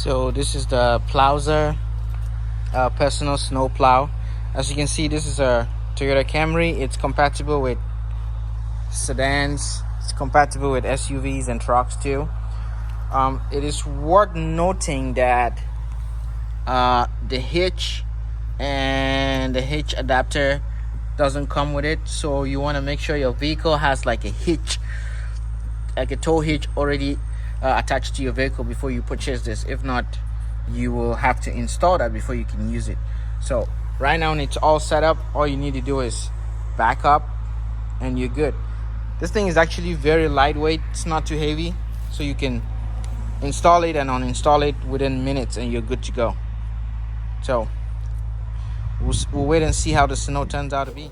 So this is the Plowser personal snow plow. As you can see, this is a Toyota Camry. It's compatible with sedans. It's compatible with SUVs and trucks too. It is worth noting that the hitch and the hitch adapter doesn't come with it, so you want to make sure your vehicle has like a hitch, like a tow hitch already attached to your vehicle before you purchase this. If not, you will have to install that before you can use it. So right now when it's all set up, all you need to do is back up and you're good. This thing is actually very lightweight. It's not too heavy, so you can install it and uninstall it within minutes and you're good to go. So we'll wait and see how the snow turns out to be.